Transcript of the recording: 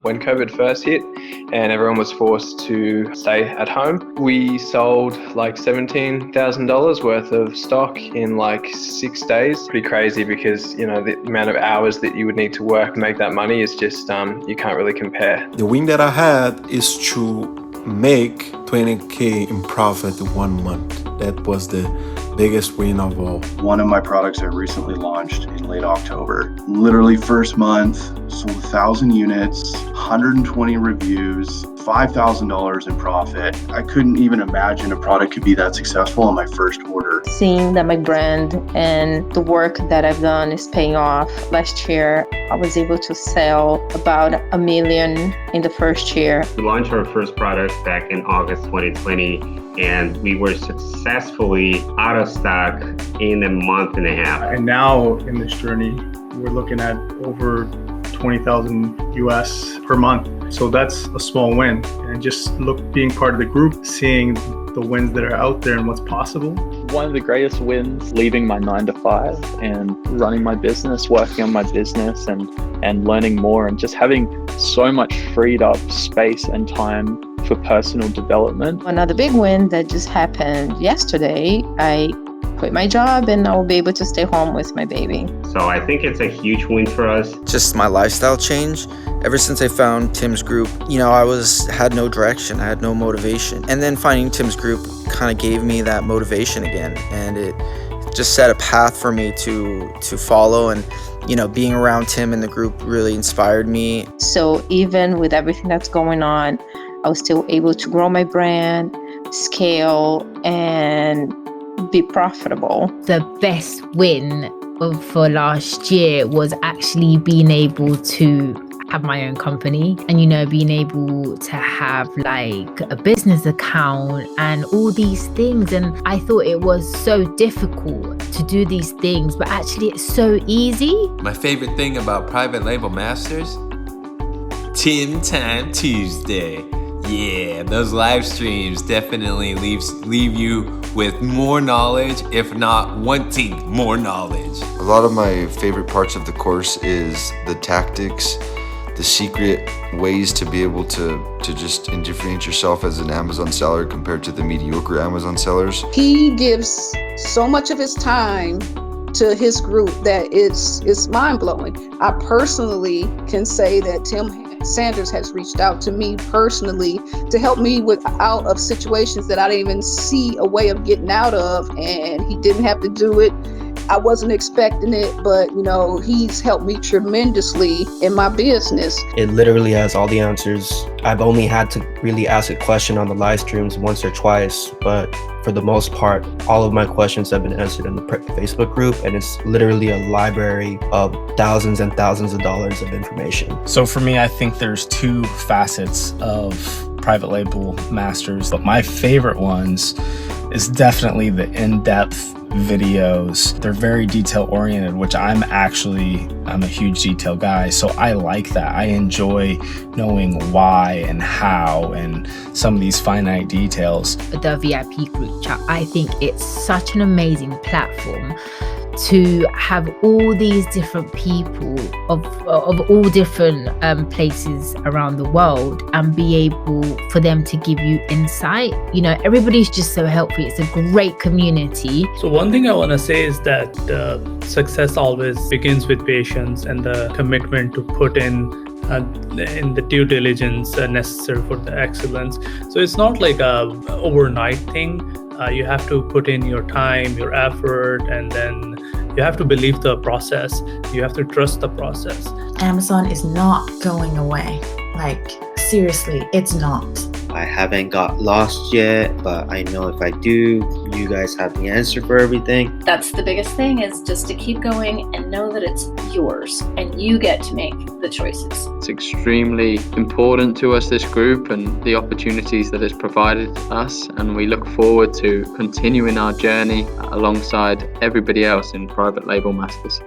when COVID first hit and everyone was forced to stay at home. We sold like $17,000 worth of stock in like 6 days. Pretty crazy because, you know, the amount of hours that you would need to work to make that money is just, you can't really compare. The win that I had is to make 20K in profit in 1 month. That was the biggest win of all. One of my products I recently launched in late October. Literally first month, sold 1,000 units, 120 reviews, $5,000 in profit. I couldn't even imagine a product could be that successful on my first order. Seeing that my brand and the work that I've done is paying off. Last year, I was able to sell about $1 million in the first year. We launched our first product back in August 2020, and we were successfully out of stock in a month and a half. And now in this journey, we're looking at over 20,000 US per month. So that's a small win. And just being part of the group, seeing the wins that are out there and what's possible. One of the greatest wins, leaving my 9-to-5 and running my business, working on my business and learning more and just having so much freed up space and time for personal development. Another big win that just happened yesterday, I quit my job and I will be able to stay home with my baby. So I think it's a huge win for us. Just my lifestyle change. Ever since I found Tim's group, you know, I had no direction, I had no motivation. And then finding Tim's group kind of gave me that motivation again. And it just set a path for me to follow. And, you know, being around Tim and the group really inspired me. So even with everything that's going on, I was still able to grow my brand, scale, and be profitable. The best win for last year was actually being able to have my own company and, you know, being able to have like a business account and all these things. And I thought it was so difficult to do these things, but actually it's so easy. My favorite thing about Private Label Masters? Tim Time Tuesday. Yeah, those live streams definitely leave you with more knowledge, if not wanting more knowledge. A lot of my favorite parts of the course is the tactics, the secret ways to be able to just differentiate yourself as an Amazon seller compared to the mediocre Amazon sellers. He gives so much of his time to his group that it's mind-blowing. I personally can say that Tim Sanders has reached out to me personally to help me out of situations that I didn't even see a way of getting out of, and he didn't have to do it. I wasn't expecting it, but you know, he's helped me tremendously in my business. It literally has all the answers. I've only had to really ask a question on the live streams once or twice, but for the most part, all of my questions have been answered in the Facebook group, and it's literally a library of thousands and thousands of dollars of information. So for me, I think there's two facets of Private Label Masters, but my favorite ones is definitely the in-depth videos. They're very detail oriented, which I'm a huge detail guy, so I like that. I enjoy knowing why and how and some of these finite details. The VIP group chat, I think it's such an amazing platform to have all these different people of all different places around the world and be able for them to give you insight. You know, everybody's just so helpful. It's a great community. So one thing I want to say is that success always begins with patience and the commitment to put in the due diligence necessary for the excellence. So it's not like a overnight thing. You have to put in your time, your effort, and then you have to believe the process. You have to trust the process. Amazon is not going away. Like, seriously, it's not. I haven't got lost yet, but I know if I do, you guys have the answer for everything. That's the biggest thing, is just to keep going and know that it's yours and you get to make the choices. It's extremely important to us, this group, and the opportunities that it's provided us, and we look forward to continuing our journey alongside everybody else in Private Label Masters.